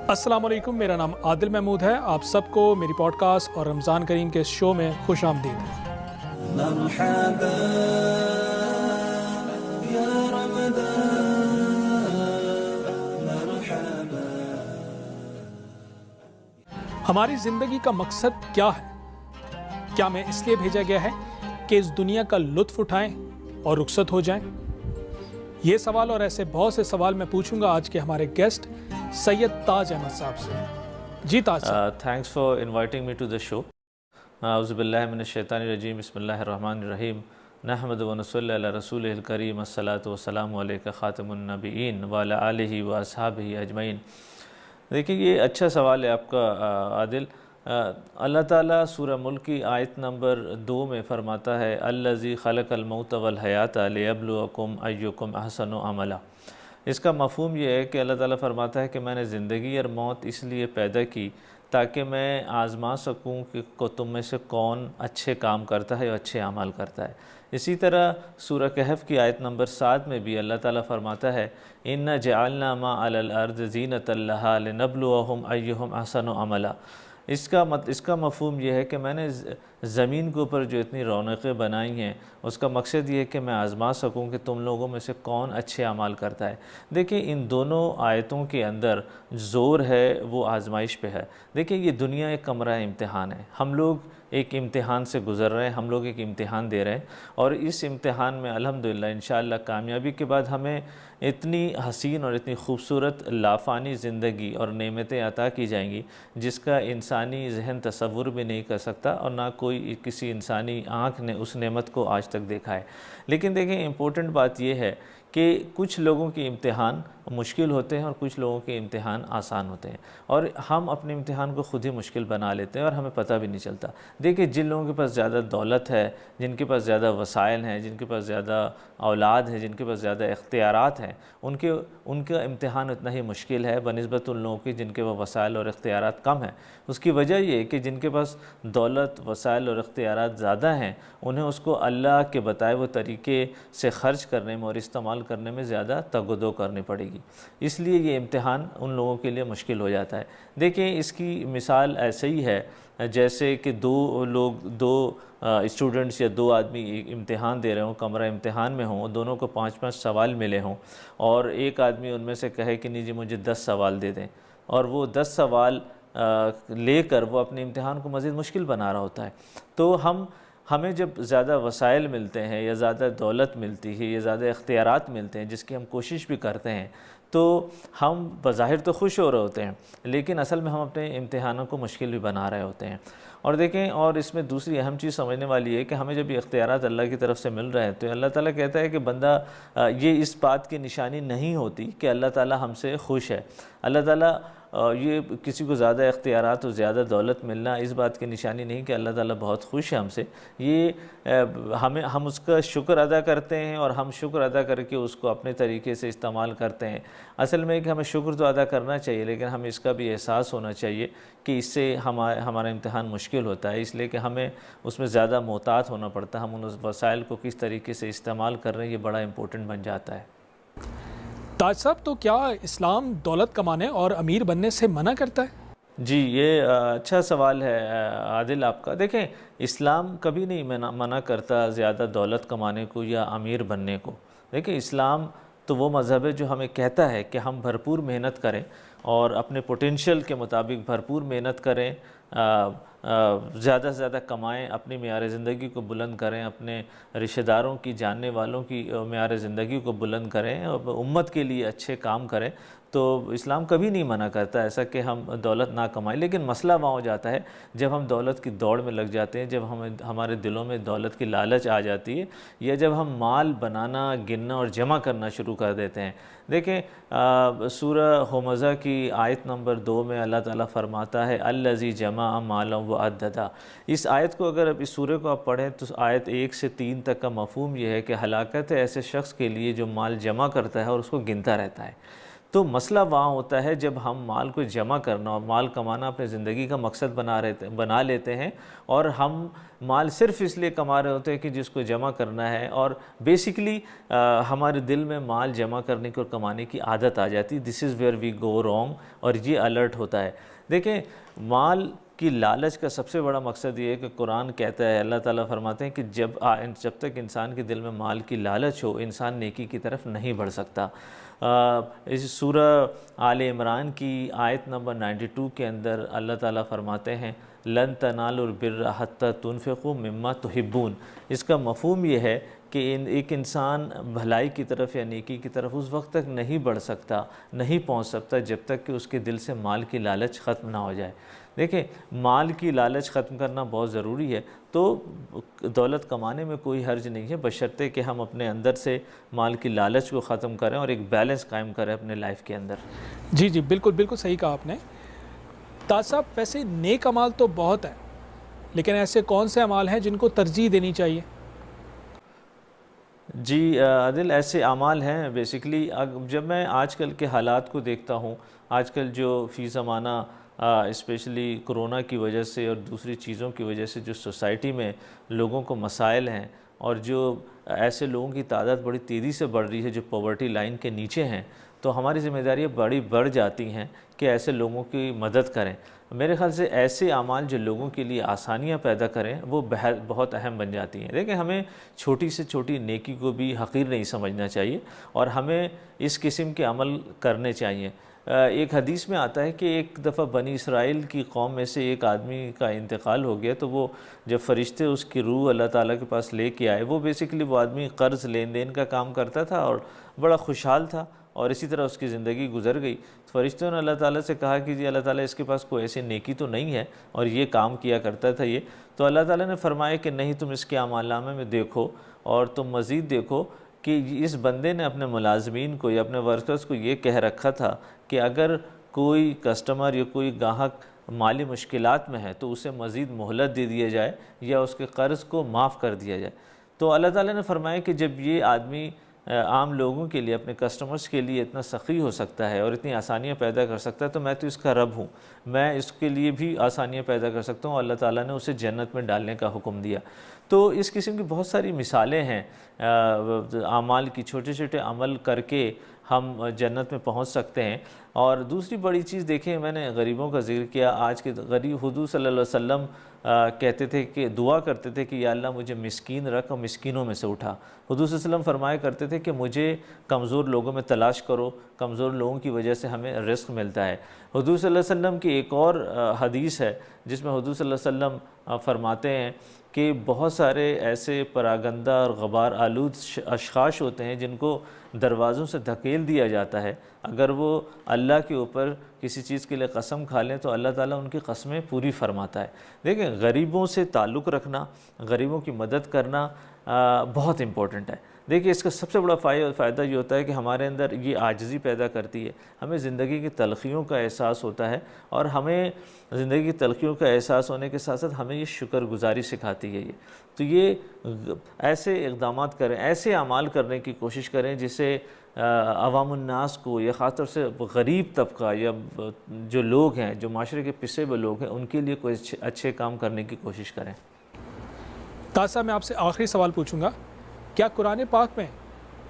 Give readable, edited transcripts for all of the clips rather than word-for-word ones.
السلام علیکم، میرا نام عادل محمود ہے۔ آپ سب کو میری پوڈ کاسٹ اور رمضان کریم کے اس شو میں خوش آمدید ہے۔ مرحبا یا رمضان مرحبا۔ ہماری زندگی کا مقصد کیا ہے؟ کیا میں اس لیے بھیجا گیا ہے کہ اس دنیا کا لطف اٹھائیں اور رخصت ہو جائیں؟ یہ سوال اور ایسے بہت سے سوال میں پوچھوں گا آج کے ہمارے گیسٹ سید تاج احمد صاحب سے۔ جی Taj sahab, thanks for inviting me to the show. اعوذ باللہ من الشیطان الرجیم، بسم اللہ الرحمن الرحیم، نحمد و نصلی علی رسولہ الکریم، الصلاۃ والسلام علیک خاتم النبیین وعلی آلہ و اصحابہ اجمعین۔ دیکھیے، یہ اچھا سوال ہے آپ کا عادل۔ اللہ تعالیٰ سورہ ملک کی آیت نمبر 2 میں فرماتا ہے الذی خلق الموت والحیات لیبلوکم ایکم احسن عملا۔ اس کا مفہوم یہ ہے کہ اللہ تعالیٰ فرماتا ہے کہ میں نے زندگی اور موت اس لیے پیدا کی تاکہ میں آزما سکوں کہ تم میں سے کون اچھے کام کرتا ہے اور اچھے اعمال کرتا ہے۔ اسی طرح سورہ کہف کی آیت نمبر 7 میں بھی اللہ تعالیٰ فرماتا ہے اِنَّا جَعَلْنَا مَا عَلَى الْأَرْضِ زِينَةً لَهَا لِنَبْلُوَهُمْ أَيُّهُمْ أَحْسَنُ عَمَلًا۔ اس کا مفہوم یہ ہے کہ میں نے زمین کے اوپر جو اتنی رونقیں بنائی ہیں اس کا مقصد یہ ہے کہ میں آزما سکوں کہ تم لوگوں میں سے کون اچھے اعمال کرتا ہے۔ دیکھیں، ان دونوں آیتوں کے اندر زور ہے وہ آزمائش پہ ہے۔ دیکھیں، یہ دنیا ایک کمرہ امتحان ہے۔ ہم لوگ ایک امتحان سے گزر رہے ہیں، ہم لوگ ایک امتحان دے رہے ہیں، اور اس امتحان میں الحمدللہ انشاءاللہ کامیابی کے بعد ہمیں اتنی حسین اور اتنی خوبصورت لافانی زندگی اور نعمتیں عطا کی جائیں گی جس کا انسانی ذہن تصور بھی نہیں کر سکتا، اور نہ کوئی کسی انسانی آنکھ نے اس نعمت کو آج تک دیکھا ہے۔ لیکن دیکھیں، امپورٹنٹ بات یہ ہے کہ کچھ لوگوں کے امتحان مشکل ہوتے ہیں اور کچھ لوگوں کے امتحان آسان ہوتے ہیں، اور ہم اپنے امتحان کو خود ہی مشکل بنا لیتے ہیں اور ہمیں پتہ بھی نہیں چلتا۔ دیکھیں، جن لوگوں کے پاس زیادہ دولت ہے، جن کے پاس زیادہ وسائل ہیں، جن کے پاس زیادہ اولاد ہے، جن کے پاس زیادہ اختیارات ہیں، ان کا امتحان اتنا ہی مشکل ہے بنسبت ان لوگوں کی جن کے پاس وسائل اور اختیارات کم ہیں۔ اس کی وجہ یہ ہے کہ جن کے پاس دولت، وسائل اور اختیارات زیادہ ہیں انہیں اس کو اللہ کے بتائے ہوئے طریقے سے خرچ کرنے میں اور استعمال کرنے میں زیادہ تگ و دو کرنی پڑے گی، اس لیے یہ امتحان ان لوگوں کے لیے مشکل ہو جاتا ہے۔ دیکھیں، اس کی مثال ایسے ہی ہے جیسے کہ دو اسٹوڈنٹس یا دو آدمی ایک امتحان دے رہے ہوں، کمرہ امتحان میں ہوں، دونوں کو 5 سوال ملے ہوں، اور ایک آدمی ان میں سے کہے کہ نہیں جی مجھے 10 سوال دے دیں، اور وہ 10 سوال لے کر وہ اپنے امتحان کو مزید مشکل بنا رہا ہوتا ہے۔ تو ہمیں جب زیادہ وسائل ملتے ہیں یا زیادہ دولت ملتی ہے یا زیادہ اختیارات ملتے ہیں جس کی ہم کوشش بھی کرتے ہیں، تو ہم بظاہر تو خوش ہو رہے ہوتے ہیں، لیکن اصل میں ہم اپنے امتحانوں کو مشکل بھی بنا رہے ہوتے ہیں۔ اور دیکھیں، اور اس میں دوسری اہم چیز سمجھنے والی ہے کہ ہمیں جب یہ اختیارات اللہ کی طرف سے مل رہے ہیں تو اللہ تعالیٰ کہتا ہے کہ بندہ، یہ اس بات کی نشانی نہیں ہوتی کہ اللہ تعالیٰ ہم سے خوش ہے۔ اللہ تعالیٰ یہ کسی کو زیادہ اختیارات اور زیادہ دولت ملنا اس بات کی نشانی نہیں کہ اللہ تعالیٰ بہت خوش ہے ہم سے۔ یہ ہم اس کا شکر ادا کرتے ہیں، اور ہم شکر ادا کر کے اس کو اپنے طریقے سے استعمال کرتے ہیں۔ اصل میں کہ ہمیں شکر تو ادا کرنا چاہیے، لیکن ہمیں اس کا بھی احساس ہونا چاہیے کہ اس سے ہمارا امتحان مشکل ہوتا ہے، اس لیے کہ ہمیں اس میں زیادہ محتاط ہونا پڑتا ہے۔ ہم ان وسائل کو کس طریقے سے استعمال کر رہے ہیں یہ بڑا امپورٹنٹ بن جاتا ہے۔ تاج صاحب، تو کیا اسلام دولت کمانے اور امیر بننے سے منع کرتا ہے؟ جی، یہ اچھا سوال ہے عادل آپ کا۔ دیکھیں، اسلام کبھی نہیں منع کرتا زیادہ دولت کمانے کو یا امیر بننے کو۔ دیکھیں، اسلام تو وہ مذہب ہے جو ہمیں کہتا ہے کہ ہم بھرپور محنت کریں اور اپنے پوٹینشیل کے مطابق بھرپور محنت کریں، زیادہ سے زیادہ کمائیں، اپنی معیار زندگی کو بلند کریں، اپنے رشتہ داروں کی، جاننے والوں کی معیار زندگی کو بلند کریں، اور امت کے لیے اچھے کام کریں۔ تو اسلام کبھی نہیں منع کرتا ایسا کہ ہم دولت نہ کمائیں، لیکن مسئلہ وہاں ہو جاتا ہے جب ہم دولت کی دوڑ میں لگ جاتے ہیں، جب ہمارے دلوں میں دولت کی لالچ آ جاتی ہے، یا جب ہم مال بنانا، گننا اور جمع کرنا شروع کر دیتے ہیں۔ دیکھیں، سورہ ہمزہ کی آیت نمبر 2 میں اللہ تعالیٰ فرماتا ہے الذی جمع مالا وعددا۔ اس آیت کو اگر اس سورہ کو آپ پڑھیں تو آیت 1 سے 3 تک کا مفہوم یہ ہے کہ ہلاکت ہے ایسے شخص کے لیے جو مال جمع کرتا ہے اور اس کو گنتا رہتا ہے۔ تو مسئلہ وہاں ہوتا ہے جب ہم مال کو جمع کرنا اور مال کمانا اپنے زندگی کا مقصد بنا لیتے ہیں، اور ہم مال صرف اس لیے کما رہے ہوتے ہیں کہ جس کو جمع کرنا ہے، اور بیسیکلی ہمارے دل میں مال جمع کرنے کی اور کمانے کی عادت آ جاتی ہے. دس is where we go wrong, اور یہ الرٹ ہوتا ہے. دیکھیں، مال کی لالچ کا سب سے بڑا مقصد یہ ہے کہ قرآن کہتا ہے، اللہ تعالیٰ فرماتے ہیں کہ جب تک انسان کے دل میں مال کی لالچ ہو، انسان نیکی کی طرف نہیں بڑھ سکتا. اس سورہ آل عمران کی آیت نمبر 92 کے اندر اللہ تعالیٰ فرماتے ہیں لن تنالوا البر حتی تنفقوا مما تحبون. اس کا مفہوم یہ ہے کہ ایک انسان بھلائی کی طرف یا نیکی کی طرف اس وقت تک نہیں بڑھ سکتا، نہیں پہنچ سکتا جب تک کہ اس کے دل سے مال کی لالچ ختم نہ ہو جائے. دیکھیں، مال کی لالچ ختم کرنا بہت ضروری ہے. تو دولت کمانے میں کوئی حرج نہیں ہے، بشرطے کہ ہم اپنے اندر سے مال کی لالچ کو ختم کریں اور ایک بیلنس قائم کریں اپنے لائف کے اندر. جی جی، بالکل بالکل صحیح کہا آپ نے. تاج صاحب، ویسے نیک اعمال تو بہت ہیں، لیکن ایسے کون سے اعمال ہیں جن کو ترجیح دینی چاہیے؟ جی عادل، ایسے اعمال ہیں بیسیکلی. جب میں آج کل کے حالات کو دیکھتا ہوں، آج کل جو فی زمانہ اسپیشلی کرونا کی وجہ سے اور دوسری چیزوں کی وجہ سے جو سوسائٹی میں لوگوں کو مسائل ہیں، اور جو ایسے لوگوں کی تعداد بڑی تیزی سے بڑھ رہی ہے جو پاورٹی لائن کے نیچے ہیں، تو ہماری ذمہ داریاں بڑی بڑھ جاتی ہیں کہ ایسے لوگوں کی مدد کریں. میرے خیال سے ایسے اعمال جو لوگوں کے لیے آسانیاں پیدا کریں وہ بہت اہم بن جاتی ہیں. دیکھیں، ہمیں چھوٹی سے چھوٹی نیکی کو بھی حقیر نہیں سمجھنا چاہیے، اور ہمیں اس قسم کے عمل کرنے چاہیے. ایک حدیث میں آتا ہے کہ ایک دفعہ بنی اسرائیل کی قوم میں سے ایک آدمی کا انتقال ہو گیا، تو وہ جب فرشتے اس کی روح اللہ تعالیٰ کے پاس لے کے آئے، وہ بیسیکلی وہ آدمی قرض لین دین کا کام کرتا تھا اور بڑا خوشحال تھا، اور اسی طرح اس کی زندگی گزر گئی. فرشتوں نے اللہ تعالیٰ سے کہا کہ جی اللہ تعالیٰ، اس کے پاس کوئی ایسی نیکی تو نہیں ہے اور یہ کام کیا کرتا تھا یہ. تو اللہ تعالیٰ نے فرمایا کہ نہیں، تم اس کے اعمال نامے میں دیکھو، اور تم مزید دیکھو کہ اس بندے نے اپنے ملازمین کو یا اپنے ورکرز کو یہ کہہ رکھا تھا کہ اگر کوئی کسٹمر یا کوئی گاہک مالی مشکلات میں ہے تو اسے مزید مہلت دے دیا جائے یا اس کے قرض کو معاف کر دیا جائے. تو اللہ تعالیٰ نے فرمایا کہ جب یہ آدمی عام لوگوں کے لیے، اپنے کسٹمرز کے لیے اتنا سخی ہو سکتا ہے اور اتنی آسانیاں پیدا کر سکتا ہے، تو میں تو اس کا رب ہوں، میں اس کے لیے بھی آسانیاں پیدا کر سکتا ہوں. اللہ تعالیٰ نے اسے جنت میں ڈالنے کا حکم دیا. تو اس قسم کی بہت ساری مثالیں ہیں اعمال کی. چھوٹے چھوٹے عمل کر کے ہم جنت میں پہنچ سکتے ہیں. اور دوسری بڑی چیز دیکھیں، میں نے غریبوں کا ذکر کیا. آج کے غریب، حضور صلی اللہ علیہ وسلم کہتے تھے کہ دعا کرتے تھے کہ یا اللہ مجھے مسکین رکھ اور مسکینوں میں سے اٹھا. حضور صلی اللہ علیہ وسلم فرمایا کرتے تھے کہ مجھے کمزور لوگوں میں تلاش کرو، کمزور لوگوں کی وجہ سے ہمیں رزق ملتا ہے. حضور صلی اللہ علیہ وسلم کی ایک اور حدیث ہے جس میں حضور صلی اللہ علیہ وسلم فرماتے ہیں کہ بہت سارے ایسے پراگندہ اور غبار آلود اشخاص ہوتے ہیں جن کو دروازوں سے دھکیل دیا جاتا ہے. اگر وہ اللہ کے اوپر کسی چیز کے لیے قسم کھا لیں تو اللہ تعالیٰ ان کی قسمیں پوری فرماتا ہے. دیکھیں، غریبوں سے تعلق رکھنا، غریبوں کی مدد کرنا بہت امپورٹنٹ ہے. دیکھیں، اس کا سب سے بڑا فائدہ یہ ہوتا ہے کہ ہمارے اندر یہ عاجزی پیدا کرتی ہے، ہمیں زندگی کی تلخیوں کا احساس ہوتا ہے، اور ہمیں زندگی کی تلخیوں کا احساس ہونے کے ساتھ ساتھ ہمیں یہ شکر گزاری سکھاتی ہے. تو یہ ایسے اقدامات کریں، ایسے اعمال کرنے کی کوشش کریں جس سے عوام الناس کو، یا خاص طور سے غریب طبقہ یا جو لوگ ہیں، جو معاشرے کے پسے ہوئے لوگ ہیں، ان کے لیے کوئی اچھے کام کرنے کی کوشش کریں. تاج صاحب، میں آپ سے آخری سوال پوچھوں گا، کیا قرآن پاک میں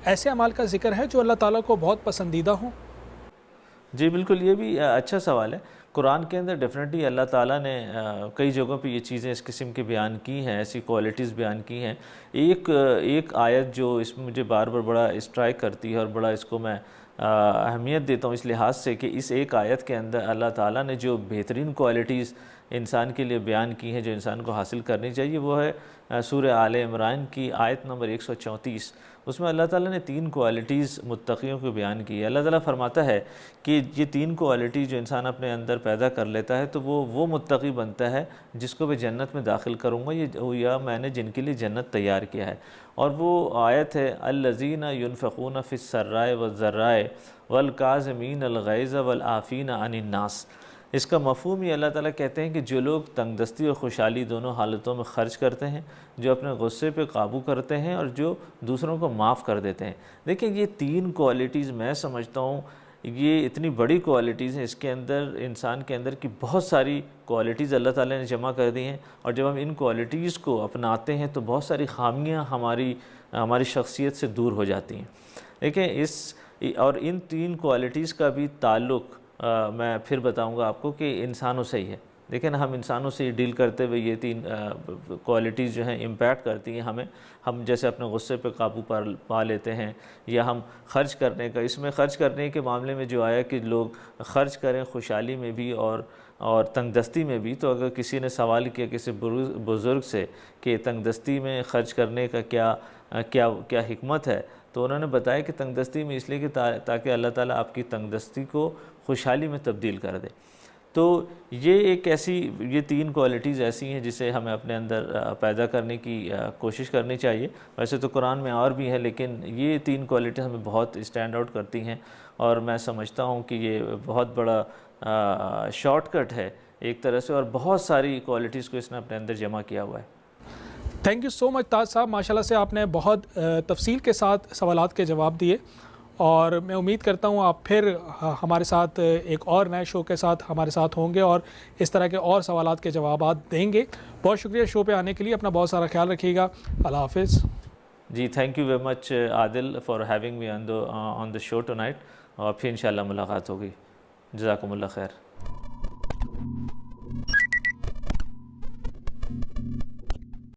ایسے اعمال کا ذکر ہے جو اللہ تعالیٰ کو بہت پسندیدہ ہوں؟ جی بالکل، یہ بھی اچھا سوال ہے. قرآن کے اندر ڈیفینیٹلی اللہ تعالیٰ نے کئی جگہوں پہ یہ چیزیں اس قسم کی بیان کی ہیں، ایسی کوالٹیز بیان کی ہیں. ایک آیت جو اس میں مجھے بار بار بڑا اسٹرائک کرتی ہے اور بڑا اس کو میں اہمیت دیتا ہوں اس لحاظ سے کہ اس ایک آیت کے اندر اللہ تعالیٰ نے جو بہترین کوالٹیز انسان کے لیے بیان کی ہیں جو انسان کو حاصل کرنی چاہیے، وہ ہے سورہ آل عمران کی آیت نمبر 134. اس میں اللہ تعالیٰ نے 3 کوالٹیز متقیوں کو بیان کی ہے. اللہ تعالیٰ فرماتا ہے کہ یہ 3 کوالٹی جو انسان اپنے اندر پیدا کر لیتا ہے تو وہ متقی بنتا ہے جس کو میں جنت میں داخل کروں گا، یا میں نے جن کے لیے جنت تیار کیا ہے. اور وہ آیت ہے الذین ینفقون فی السراء والضراء والکاظمین الغیظ والعافین عن الناس. اس کا مفہوم یہ اللہ تعالیٰ کہتے ہیں کہ جو لوگ تنگ دستی اور خوشحالی دونوں حالتوں میں خرچ کرتے ہیں، جو اپنے غصے پہ قابو کرتے ہیں اور جو دوسروں کو معاف کر دیتے ہیں. دیکھیں، یہ 3 کوالٹیز میں سمجھتا ہوں یہ اتنی بڑی کوالٹیز ہیں، اس کے اندر انسان کے اندر کی بہت ساری کوالٹیز اللہ تعالیٰ نے جمع کر دی ہیں، اور جب ہم ان کوالٹیز کو اپناتے ہیں تو بہت ساری خامیاں ہماری شخصیت سے دور ہو جاتی ہیں۔ دیکھیں اور ان 3 کوالٹیز کا بھی تعلق میں پھر بتاؤں گا آپ کو کہ انسانوں سے ہی ہے۔ دیکھیں نا، ہم انسانوں سے ڈیل کرتے ہوئے یہ 3 کوالٹیز جو ہیں امپیکٹ کرتی ہیں ہمیں۔ ہم جیسے اپنے غصے پہ قابو پا لیتے ہیں، یا ہم خرچ کرنے کا، اس میں خرچ کرنے کے معاملے میں جو آیا کہ لوگ خرچ کریں خوشحالی میں بھی اور تنگ دستی میں بھی۔ تو اگر کسی نے سوال کیا کسی بزرگ سے کہ تنگ دستی میں خرچ کرنے کا کیا حکمت ہے، تو انہوں نے بتایا کہ تنگ دستی میں اس لیے کہ تاکہ اللہ تعالیٰ آپ کی تنگ دستی کو خوشحالی میں تبدیل کر دے۔ تو یہ 3 کوالٹیز ایسی ہیں جسے ہمیں اپنے اندر پیدا کرنے کی کوشش کرنی چاہیے۔ ویسے تو قرآن میں اور بھی ہے، لیکن یہ 3 کوالٹیز ہمیں بہت اسٹینڈ آؤٹ کرتی ہیں، اور میں سمجھتا ہوں کہ یہ بہت بڑا شارٹ کٹ ہے ایک طرح سے، اور بہت ساری کوالٹیز کو اس نے اپنے اندر جمع کیا ہوا ہے۔ تھینک یو سو مچ تاج صاحب، ماشاءاللہ سے آپ نے بہت تفصیل کے ساتھ سوالات کے جواب دیے، اور میں امید کرتا ہوں آپ پھر ہمارے ساتھ ایک اور نئے شو کے ساتھ ہمارے ساتھ ہوں گے اور اس طرح کے اور سوالات کے جوابات دیں گے۔ بہت شکریہ شو پہ آنے کے لیے، اپنا بہت سارا خیال رکھیے گا، اللہ حافظ۔ جی thank you very much Adil for having me on the show tonight, اور پھر انشاءاللہ ملاقات ہوگی۔ جزاکم اللہ خیر۔